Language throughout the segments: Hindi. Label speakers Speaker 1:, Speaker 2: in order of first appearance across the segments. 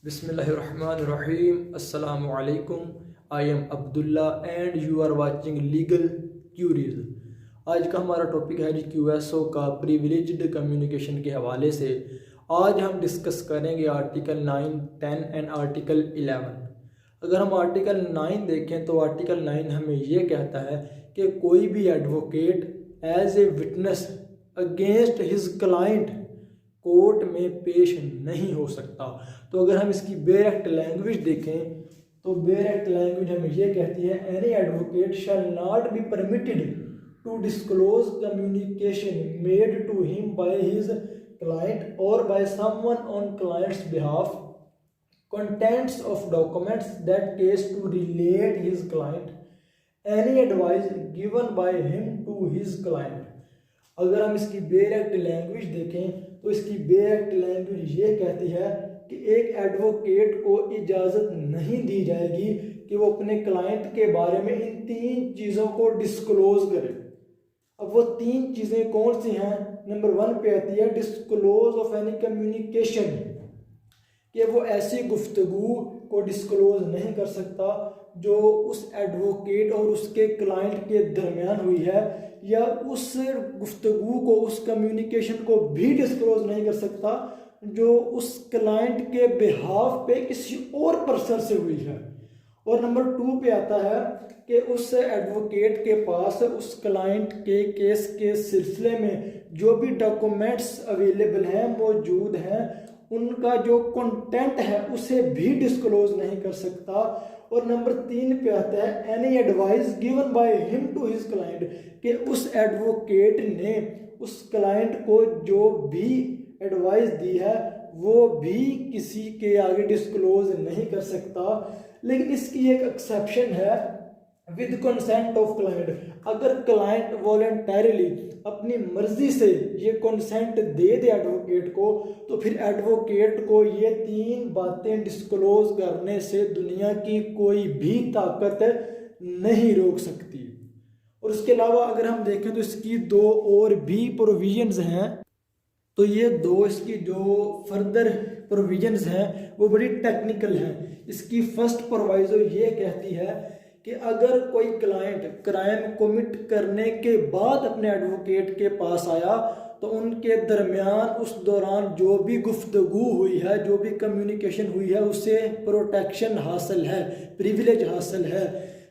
Speaker 1: बिस्मिल्लाहिर्रहमानिर्रहीम। अस्सलामु अलैकुम। I am Abdullah and you are watching legal queries. आज का हमारा टॉपिक है जी क्यूएसओ का प्रिविलेज्ड कम्युनिकेशन के हवाले से। आज हम डिस्कस करेंगे आर्टिकल 9, 10 एंड आर्टिकल 11। अगर हम आर्टिकल 9 देखें तो आर्टिकल 9 हमें ये कहता है कि कोई भी advocate as a witness against his client court में पेश नहीं हो सकता। तो अगर हम इसकी डायरेक्ट लैंग्वेज देखें तो डायरेक्ट लैंग्वेज हमें यह कहती है any advocate shall not be permitted to disclose communication made to him by his client और by someone on client's behalf contents of documents that case to relate his client any advice given by him to his client। अगर हम इसकी डायरेक्ट लैंग्वेज देखें तो इसकी डायरेक्ट लैंग्वेज ये कहती है कि एक एडवोकेट को इजाज़त नहीं दी जाएगी कि वो अपने क्लाइंट के बारे में इन 3 चीज़ों को डिस्क्लोज करे। अब वो 3 चीज़ें कौन सी हैं? नंबर 1 पे आती है डिस्क्लोज ऑफ एनी कम्युनिकेशन, कि वो ऐसी गुफ्तगू को डिस्क्लोज नहीं कर सकता जो उस एडवोकेट और उसके क्लाइंट के दरमियान हुई है, या उस गुफ्तगू को, उस कम्युनिकेशन को भी डिस्क्लोज नहीं कर सकता जो उस क्लाइंट के बिहाफ पे किसी और पर्सन से हुई है। और नंबर 2 पे आता है कि उस एडवोकेट के पास उस क्लाइंट के केस के सिलसिले में जो भी डॉक्यूमेंट्स अवेलेबल हैं, मौजूद हैं, उनका जो कंटेंट है उसे भी डिस्क्लोज नहीं कर सकता। और नंबर 3 पे आता है any advice given by him to his client, कि उस एडवोकेट ने उस क्लाइंट को जो भी एडवाइस दी है वो भी किसी के आगे डिस्क्लोज नहीं कर सकता। लेकिन इसकी एक एक्सेप्शन है, विद कंसेंट ऑफ क्लाइंट। अगर क्लाइंट वॉलंटरीली अपनी मर्जी से ये कंसेंट दे दे एडवोकेट को, तो फिर एडवोकेट को ये 3 बातें डिस्क्लोज करने से दुनिया की कोई भी ताकत नहीं रोक सकती। और उसके अलावा अगर हम देखें तो इसकी 2 और भी प्रोविजंस हैं। तो ये 2 इसकी जो फर्दर प्रोविजंस हैं वो बड़ी टेक्निकल हैं। इसकी फर्स्ट प्रोवाइजो ये कहती है कि अगर कोई क्लाइंट क्राइम कमिट करने के बाद अपने एडवोकेट के पास आया तो उनके दरमियान उस दौरान जो भी गुफ्तगू हुई है, जो भी कम्युनिकेशन हुई है, उसे प्रोटेक्शन हासिल है, प्रिविलेज हासिल है।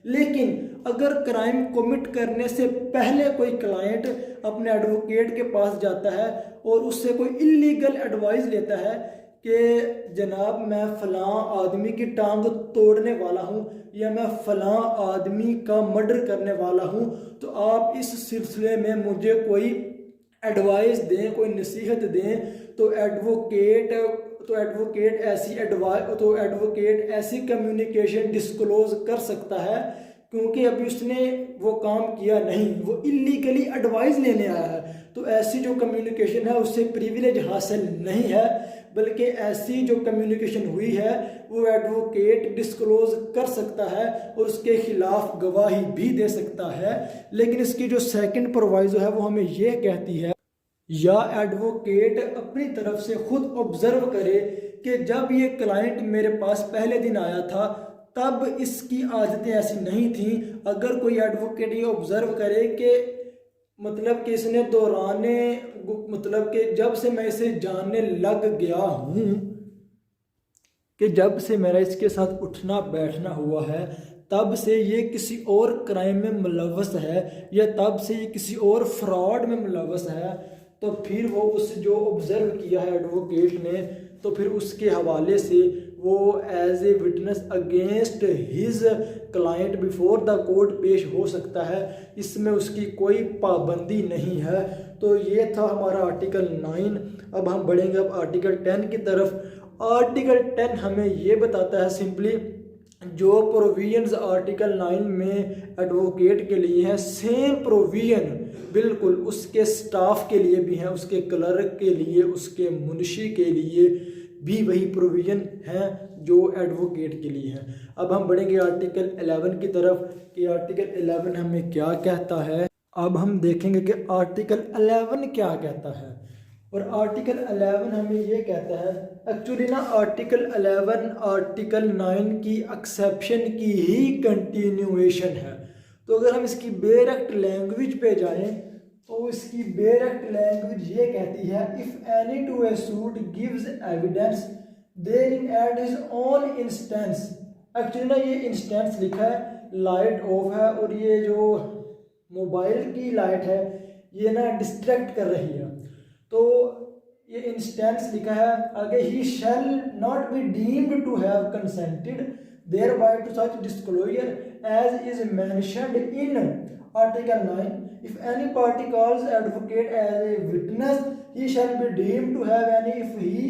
Speaker 1: लेकिन अगर क्राइम कमिट करने से पहले कोई क्लाइंट अपने एडवोकेट के पास जाता है और उससे कोई इलीगल एडवाइस लेता है कि जनाब मैं फ़लाँ आदमी की टांग तोड़ने वाला हूँ या मैं फ़लाँ आदमी का मर्डर करने वाला हूँ, तो आप इस सिलसिले में मुझे कोई एडवाइस दें, कोई नसीहत दें, तो एडवोकेट ऐसी कम्युनिकेशन डिस्क्लोज कर सकता है, क्योंकि अभी उसने वो काम किया नहीं, वो इलीगली एडवाइस लेने आया है। तो ऐसी जो कम्युनिकेशन है उससे प्रिविलेज हासिल नहीं है, बल्कि ऐसी जो कम्युनिकेशन हुई है वो एडवोकेट डिस्क्लोज कर सकता है और उसके खिलाफ गवाही भी दे सकता है। लेकिन इसकी जो सेकंड प्रोवाइजो है वो हमें ये कहती है, या एडवोकेट अपनी तरफ से खुद ऑब्जर्व करे कि जब ये क्लाइंट मेरे पास पहले दिन आया था तब इसकी आदतें ऐसी नहीं थी। अगर कोई एडवोकेट ये ऑब्जर्व करे कि मतलब कि इसने दौराने मतलब कि जब से मैं इसे जानने लग गया हूँ, कि जब से मेरा इसके साथ उठना बैठना हुआ है तब से ये किसी और क्राइम में मुलव्वस है, या तब से ये किसी और फ्रॉड में मुलव्वस है, तो फिर वो उस जो ऑब्जर्व किया है एडवोकेट ने, तो फिर उसके हवाले से वो as a witness against his client before the court पेश हो सकता है। इसमें उसकी कोई पाबंदी नहीं है। तो ये था हमारा आर्टिकल 9। अब हम बढ़ेंगे अब आर्टिकल 10 की तरफ। आर्टिकल 10 हमें ये बताता है सिंपली जो प्रोविजंस आर्टिकल 9 में एडवोकेट के लिए है, सेम प्रोविजन बिल्कुल उसके स्टाफ के लिए भी हैं, उसके क्लर्क के लिए, उसके मुंशी के लिए भी वही प्रोविजन हैं जो एडवोकेट के लिए हैं। अब हम बढ़ेंगे आर्टिकल 11 की तरफ कि आर्टिकल 11 हमें क्या कहता है। अब हम देखेंगे कि आर्टिकल 11 क्या कहता है। और आर्टिकल 11 हमें ये कहता है, एक्चुअली ना आर्टिकल 11 आर्टिकल 9 की एक्सेप्शन की ही कंटिन्यूएशन है। तो अगर हम इसकी डायरेक्ट लैंग्वेज पे जाएं तो इसकी डायरेक्ट लैंग्वेज ये कहती है, if any to a suit gives evidence therein at his own instance. Actually ना ये इंस्टेंस लिखा है, लाइट ऑफ है और ये जो मोबाइल की लाइट है ये ना डिस्ट्रैक्ट कर रही है। तो ये इंस्टेंस लिखा है आगे, he shall not be deemed to have consented thereby to such disclosure as is mentioned in Article 9. If any party calls advocate as a witness, he shall be deemed to have any if he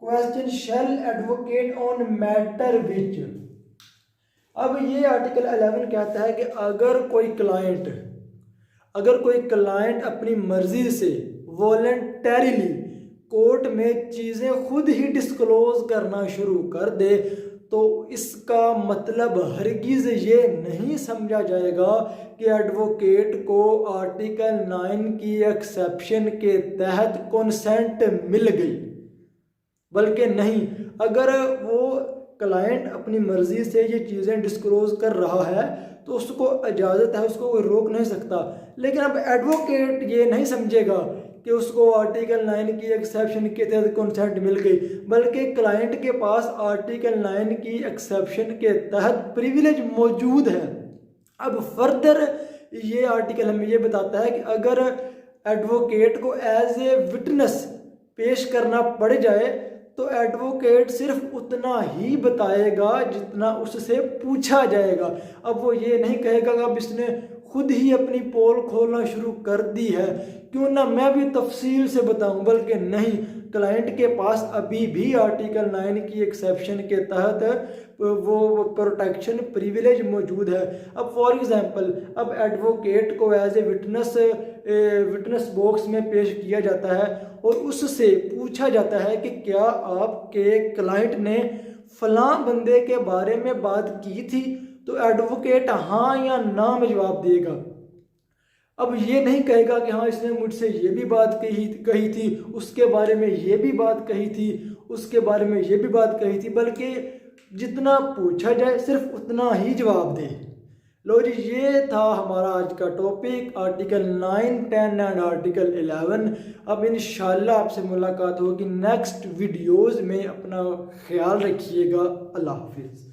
Speaker 1: question shall advocate on matter which. अब ये आर्टिकल 11 कहता है कि अगर कोई क्लाइंट अपनी मर्जी से वॉलंटरीली कोर्ट में चीज़ें खुद ही डिस्क्लोज करना शुरू कर दे तो इसका मतलब हरगिज़ ये नहीं समझा जाएगा कि एडवोकेट को आर्टिकल 9 की एक्सेप्शन के तहत कंसेंट मिल गई, बल्कि नहीं, अगर वो क्लाइंट अपनी मर्जी से ये चीज़ें डिस्क्लोज कर रहा है तो उसको इजाज़त है, उसको कोई रोक नहीं सकता। लेकिन अब एडवोकेट ये नहीं समझेगा कि उसको आर्टिकल 9 की एक्सेप्शन के तहत कंसेंट मिल गई, बल्कि क्लाइंट के पास आर्टिकल 9 की एक्सेप्शन के तहत प्रिविलेज मौजूद है। अब फर्दर ये आर्टिकल हमें ये बताता है कि अगर एडवोकेट को एज ए विटनेस पेश करना पड़ जाए तो एडवोकेट सिर्फ उतना ही बताएगा जितना उससे पूछा जाएगा। अब वो ये नहीं कहेगा कि अब इसने खुद ही अपनी पोल खोलना शुरू कर दी है, क्यों ना मैं भी तफसील से बताऊं, बल्कि नहीं, क्लाइंट के पास अभी भी आर्टिकल 9 की एक्सेप्शन के तहत वो प्रोटेक्शन प्रिविलेज मौजूद है। अब फॉर एग्जांपल, अब एडवोकेट को एज ए विटनेस बॉक्स में पेश किया जाता है और उससे पूछा जाता है कि क्या आपके क्लाइंट ने फलां बंदे के बारे में बात की थी, तो एडवोकेट हाँ या ना में जवाब देगा। अब ये नहीं कहेगा कि हाँ इसने मुझसे ये भी बात कही थी, उसके बारे में ये भी बात कही थी, उसके बारे में ये भी बात कही थी, बल्कि जितना पूछा जाए सिर्फ उतना ही जवाब दे। लो जी, ये था हमारा आज का टॉपिक, आर्टिकल 9, 10 एंड आर्टिकल 11। अब इंशाल्लाह आपसे मुलाकात होगी नेक्स्ट वीडियोज़ में। अपना ख्याल रखिएगा। अल्लाह हाफिज़।